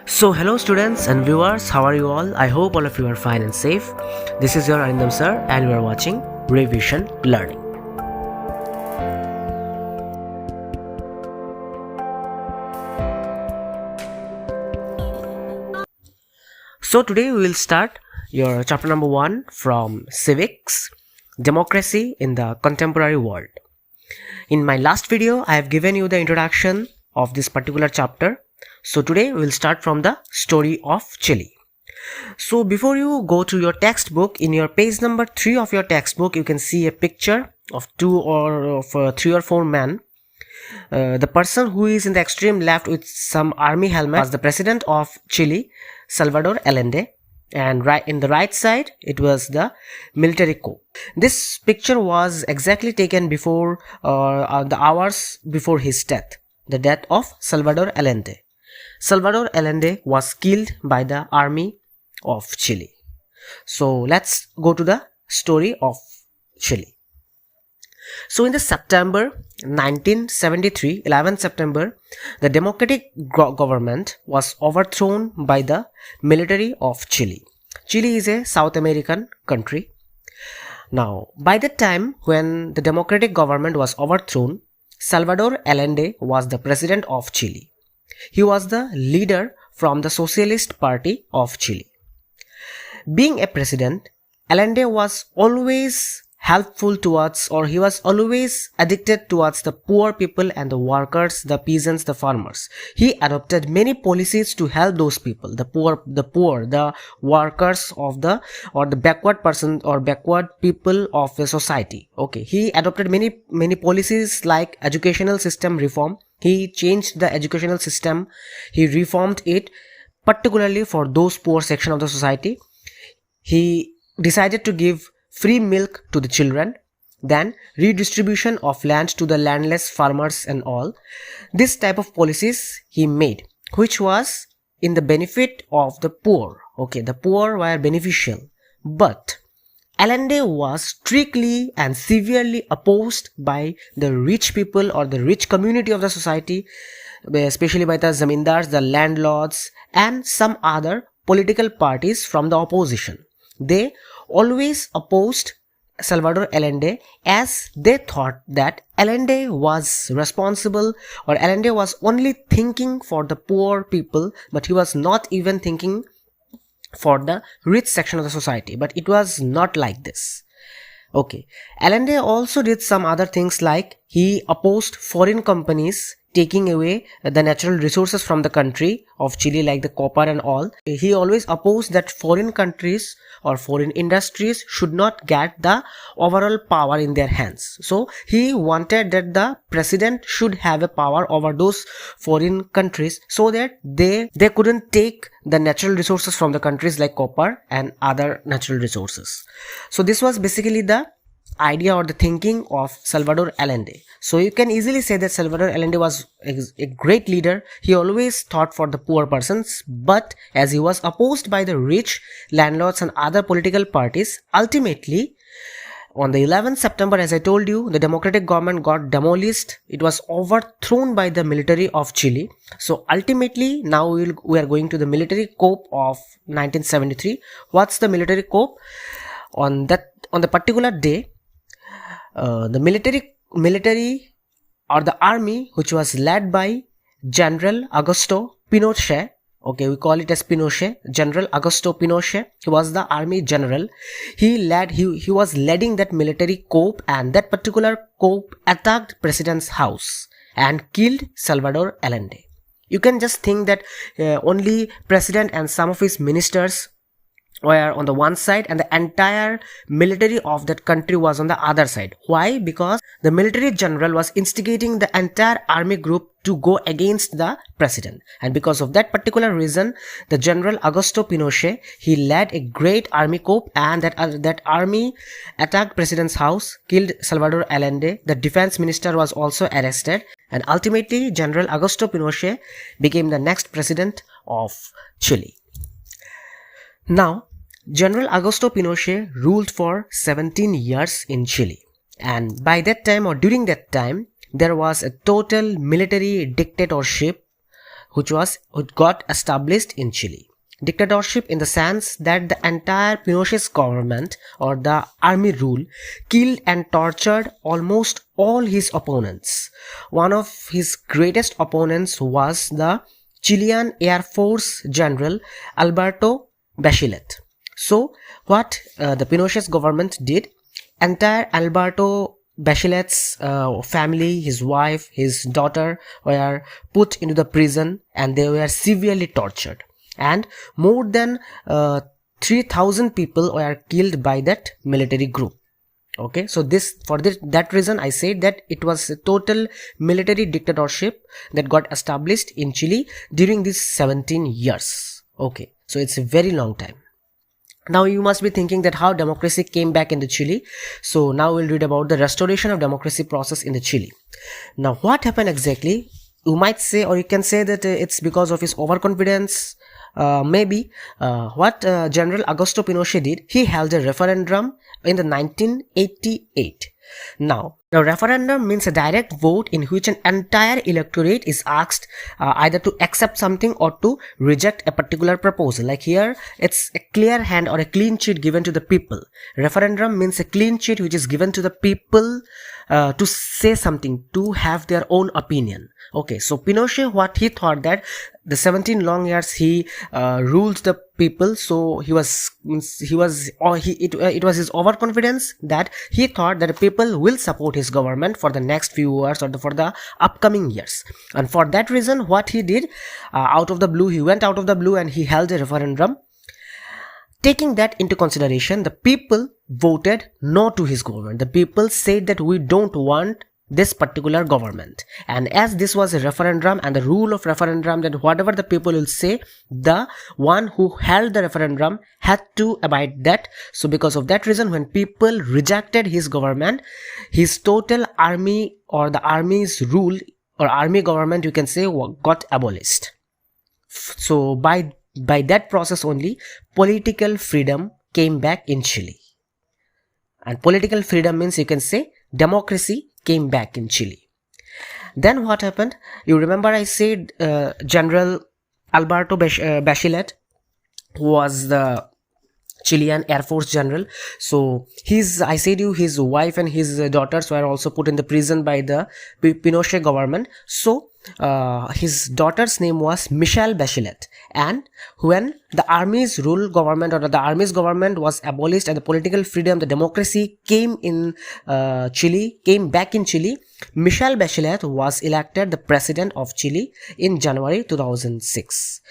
So hello students and viewers, how are you all? I hope all of you are fine and safe. This is your Arindam sir and you are watching Revision Learning. So today we will start your chapter number 1 from Civics, Democracy in the Contemporary World. In my last video, I have given you the introduction of this particular chapter. So today we will start from the story of Chile. So before you go to your textbook, in your page number 3 of your textbook, you can see a picture of 3 or 4 men. The person who is in the extreme left with some army helmet was the president of Chile, Salvador Allende, and right in the right side it was the military coup. This picture was exactly taken before the hours before his death, the death of Salvador Allende. Salvador Allende was killed by the army of Chile. So let's go to the story of Chile. So in the September 1973, 11 September, the democratic government was overthrown by the military of Chile. Chile is a South American country. Now, by the time when the democratic government was overthrown, Salvador Allende was the president of Chile. He was the leader from the Socialist Party of Chile. Being a president, Allende was always helpful towards, or he was always addicted towards the poor people and the workers, the peasants, the farmers. He adopted many policies to help those people, the workers of the, or the backward person or backward people of the society. Okay, he adopted many policies like educational system reform. He changed the educational system. He reformed it, particularly for those poor section of the society. He decided to give free milk to the children, then redistribution of land to the landless farmers and all. This type of policies he made, which was in the benefit of the poor. Okay, the poor were beneficial. But Allende was strictly and severely opposed by the rich people or the rich community of the society, especially by the zamindars, the landlords, and some other political parties from the opposition. They always opposed Salvador Allende as they thought that Allende was responsible, or Allende was only thinking for the poor people, but he was not even thinking for the rich section of the society. But it was not like this. Okay, Allende also did some other things, like he opposed foreign companies taking away the natural resources from the country of Chile, like the copper and all. He always opposed that foreign countries or foreign industries should not get the overall power in their hands. So he wanted that the president should have a power over those foreign countries so that they couldn't take the natural resources from the countries like copper and other natural resources. So this was basically the idea or the thinking of Salvador Allende. So you can easily say that Salvador Allende was a great leader. He always thought for the poor persons, but as he was opposed by the rich, landlords and other political parties, ultimately on the 11th September, as I told you, the democratic government got demolished. It was overthrown by the military of Chile. So ultimately, now we are going to the military coup of 1973. What's the military coup? On the particular day, the military or the army, which was led by General Augusto Pinochet, okay, we call it as Pinochet, General Augusto Pinochet, he was the army general. He was leading that military coup, and that particular coup attacked president's house and killed Salvador Allende. You can just think that only president and some of his ministers were on the one side and the entire military of that country was on the other side. Why? Because the military general was instigating the entire army group to go against the president, and because of that particular reason, the General Augusto Pinochet, he led a great army coup, and that army attacked president's house, killed Salvador Allende. The defense minister was also arrested, and ultimately General Augusto Pinochet became the next president of Chile. Now, General Augusto Pinochet ruled for 17 years in Chile, and by that time, or during that time, there was a total military dictatorship which got established in Chile. Dictatorship in the sense that the entire Pinochet's government or the army rule killed and tortured almost all his opponents. One of his greatest opponents was the Chilean Air Force General Alberto Bachelet. So what the Pinochet's government did, entire Alberto Bachelet's family, his wife, his daughter were put into the prison and they were severely tortured. And more than 3,000 people were killed by that military group. Okay, so that reason I said that it was a total military dictatorship that got established in Chile during these 17 years. Okay, so it's a very long time. Now you must be thinking that how democracy came back into Chile. So now we'll read about the restoration of democracy process in the Chile. Now what happened exactly? You might say, or you can say that it's because of his overconfidence. Maybe what General Augusto Pinochet did, he held a referendum in the 1988. Now, the referendum means a direct vote in which an entire electorate is asked either to accept something or to reject a particular proposal. Like here, it's a clear hand or a clean sheet given to the people. Referendum means a clean sheet which is given to the people to say something, to have their own opinion. Okay, so Pinochet, what he thought that the 17 long years he ruled the people, so it was his overconfidence that he thought that the people will support his government for the next few years or for the upcoming years. And for that reason, what he did, out of the blue, he went out of the blue and he held a referendum. Taking that into consideration, the people voted no to his government. The people said that we don't want this particular government. And as this was a referendum and the rule of referendum, that whatever the people will say, the one who held the referendum had to abide that. So because of that reason, when people rejected his government, his total army or the army's rule or army government, you can say, got abolished. So by that process only, political freedom came back in Chile. And political freedom means, you can say, democracy came back in Chile. Then what happened? You remember I said General Alberto Bachelet was the Chilean Air Force General. So I said his wife and his daughters were also put in the prison by the Pinochet government. So his daughter's name was Michelle Bachelet. And when the army's rule government or the army's government was abolished and the political freedom, the democracy came back in Chile, Michelle Bachelet was elected the president of Chile in January 2006.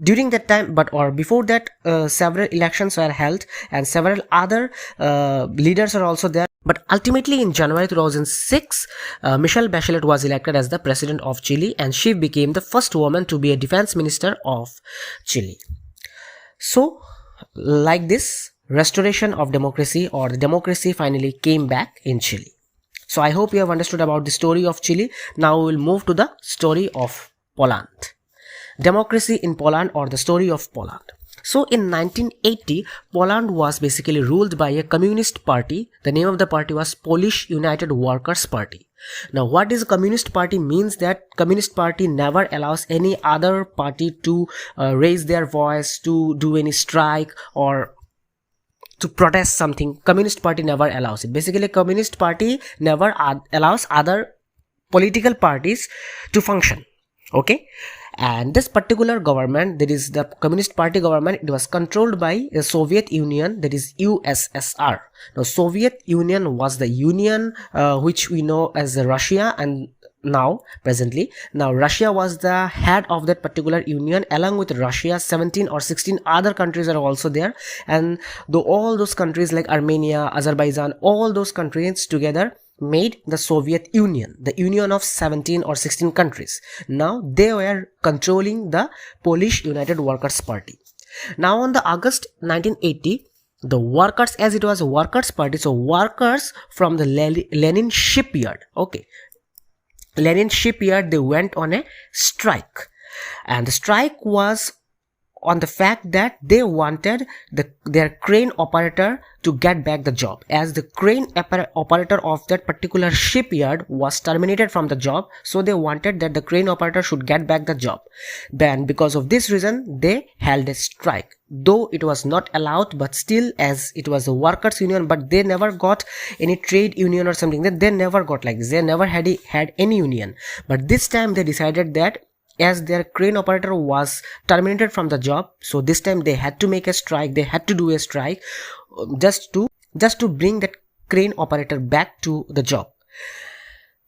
During that time, before that, several elections were held and several other leaders are also there. But ultimately in January 2006, Michelle Bachelet was elected as the president of Chile and she became the first woman to be a defense minister of Chile. So, like this, restoration of democracy or the democracy finally came back in Chile. So, I hope you have understood about the story of Chile. Now we will move to the story of Poland. Democracy in Poland or the story of Poland. So in 1980, Poland was basically ruled by a communist party. The name of the party was Polish United Workers' Party. Now what is a communist party means that communist party never allows any other party to raise their voice, to do any strike or to protest something. Communist party never allows it. Basically communist party never allows other political parties to function. Okay. And this particular government, that is the Communist Party government, it was controlled by the Soviet Union, that is USSR. Now Soviet Union was the union which we know as Russia, and presently Russia was the head of that particular union. Along with Russia, 17 or 16 other countries are also there, and all those countries like Armenia, Azerbaijan, all those countries together made the Soviet Union, the union of 17 or 16 countries. Now they were controlling the Polish United Workers' Party. Now on the August 1980, the workers, as it was a workers' party, so workers from the Lenin shipyard, Lenin shipyard, they went on a strike. And the strike was on the fact that they wanted their crane operator to get back the job, as the crane operator of that particular shipyard was terminated from the job. So they wanted that the crane operator should get back the job. Then because of this reason, they held a strike, though it was not allowed, but still, as it was a workers union, but they never got any trade union or something. They never got like this. They never had any union. But this time they decided that as their crane operator was terminated from the job, so this time they had to make a strike. They had to do a strike just to bring that crane operator back to the job.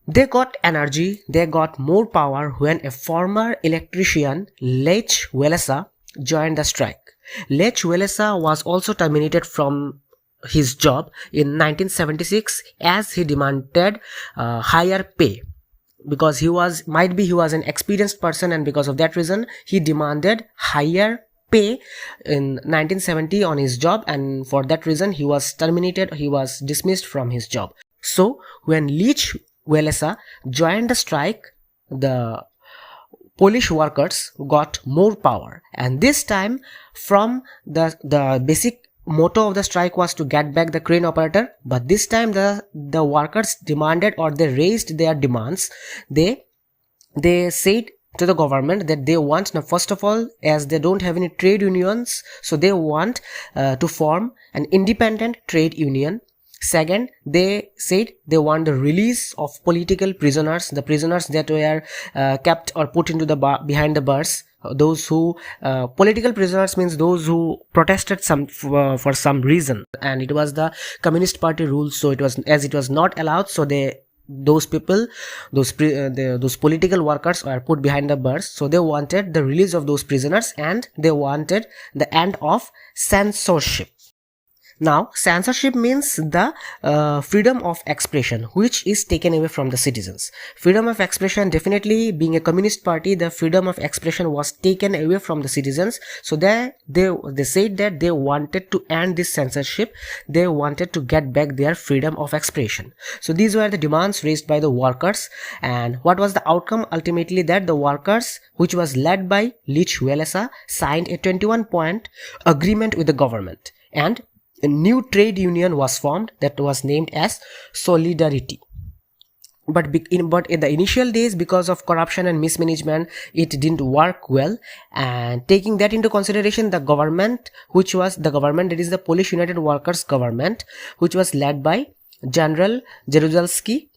They got energy, they got more power when a former electrician, Lech Walesa, joined the strike. Lech Walesa was also terminated from his job in 1976 as he demanded higher pay, because he was an experienced person, and because of that reason he demanded higher pay in 1970 on his job, and for that reason he was terminated, he was dismissed from his job. So when Lech Walesa joined the strike, the Polish workers got more power, and this time from the basic motto of the strike was to get back the crane operator, but this time the workers demanded, or they raised their demands. They said to the government that they want, now first of all, as they don't have any trade unions, so they want to form an independent trade union. Second, they said they want the release of political prisoners, the prisoners that were kept or put into the behind the bars. Those who political prisoners means those who protested for some reason, and it was the Communist Party rules, so it was not allowed, so those political workers were put behind the bars. So they wanted the release of those prisoners, and they wanted the end of censorship. Now, censorship means the freedom of expression, which is taken away from the citizens. Freedom of expression, definitely being a communist party, the freedom of expression was taken away from the citizens. So they said that they wanted to end this censorship. They wanted to get back their freedom of expression. So these were the demands raised by the workers. And what was the outcome? Ultimately, that the workers, which was led by Lech Walesa, signed a 21-point agreement with the government, and a new trade union was formed that was named as Solidarity. But in the initial days, because of corruption and mismanagement, it didn't work well. And taking that into consideration, the government that is the Polish United Workers government, which was led by General Jaruzelski,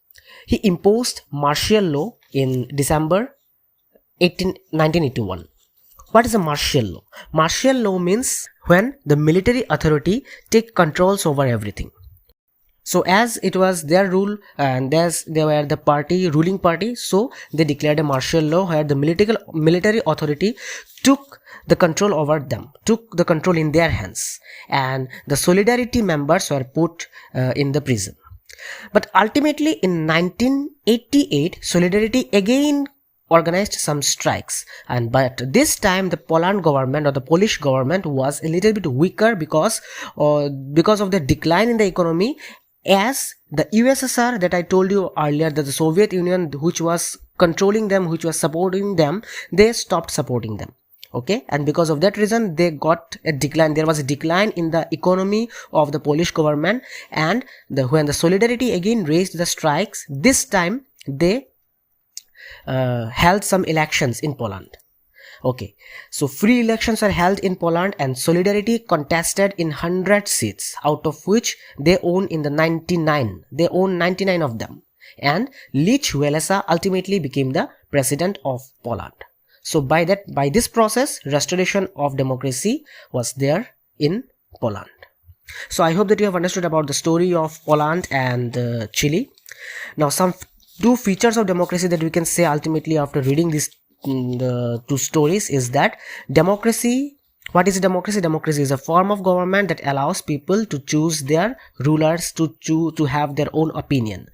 he imposed martial law in December 1981. What is a martial law? Martial law means when the military authority take controls over everything. So as it was their rule, and they were the ruling party, so they declared a martial law where the military authority took the control over them, took the control in their hands, and the Solidarity members were put in the prison. But ultimately in 1988, Solidarity again organized some strikes, but this time the Poland government, or the Polish government, was a little bit weaker because of the decline in the economy, as the USSR that I told you earlier, that the Soviet Union, which was controlling them, which was supporting them, they stopped supporting them. Okay, and because of that reason they got a decline. There was a decline in the economy of the Polish government, and when the Solidarity again raised the strikes, this time they held some elections in Poland. Okay, so free elections are held in Poland, and Solidarity contested in 100 seats, out of which they own in the 99. They own 99 of them, and Lech Walesa ultimately became the president of Poland. So by this process, restoration of democracy was there in Poland. So I hope that you have understood about the story of Poland and Chile. Now, some two features of democracy that we can say ultimately after reading these two stories is that democracy. What is democracy? Democracy is a form of government that allows people to choose their rulers, to have their own opinion.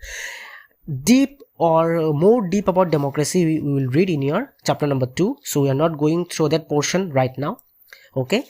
More deep about democracy we will read in your chapter number 2. So we are not going through that portion right now. Okay,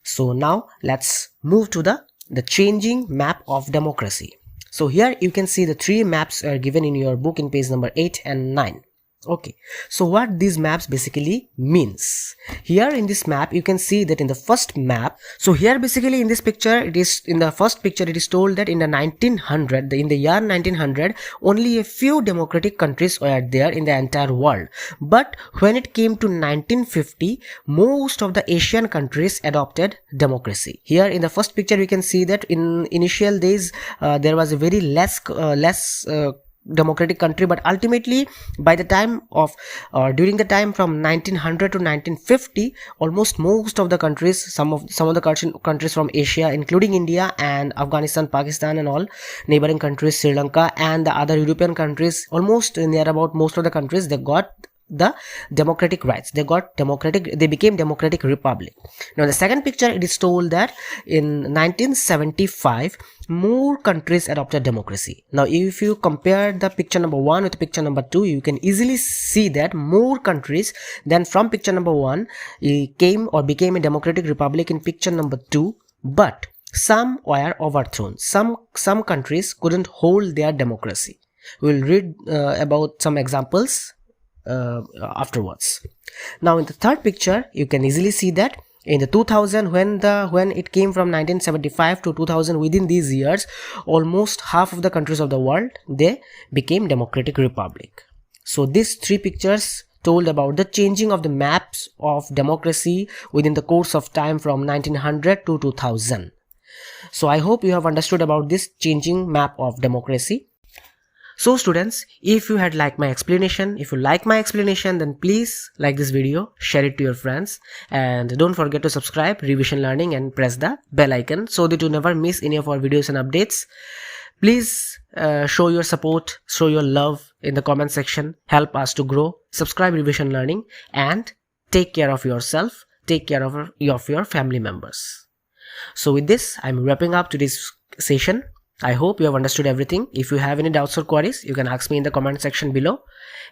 so now let's move to the changing map of democracy. So here you can see the 3 maps are given in your book in page number 8 and 9. Okay, so what these maps basically means, here in this map you can see that in the first map, so here basically in this picture, it is in the first picture, it is told that in the 1900, in the year 1900, only a few democratic countries were there in the entire world. But when it came to 1950, most of the Asian countries adopted democracy. Here in the first picture we can see that in initial days there was a very less democratic country, but ultimately by the time of during the time from 1900 to 1950, almost most of the countries, some of the countries from Asia, including India and Afghanistan, Pakistan and all neighboring countries, Sri Lanka and the other European countries, almost near about most of the countries, they got the democratic rights, they became democratic republic. Now the second picture, it is told that in 1975 more countries adopted democracy. Now if you compare the picture number 1 with picture number 2, you can easily see that more countries than from picture number 1 became a democratic republic in picture number 2, but some were overthrown. Some countries couldn't hold their democracy. We'll read about some examples afterwards. Now in the third picture you can easily see that in the 2000, when it came from 1975 to 2000, within these years almost half of the countries of the world, they became democratic republic. So these three pictures told about the changing of the maps of democracy within the course of time from 1900 to 2000. So I hope you have understood about this changing map of democracy. So students, if you like my explanation, then please like this video, share it to your friends, and don't forget to subscribe Revision Learning and press the bell icon so that you never miss any of our videos and updates. Please show your support, show your love in the comment section, help us to grow. Subscribe Revision Learning and take care of yourself, take care of your family members. So with this, I'm wrapping up today's session. I hope you have understood everything. If you have any doubts or queries, you can ask me in the comment section below.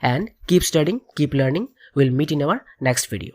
And keep studying, keep learning. We'll meet in our next video.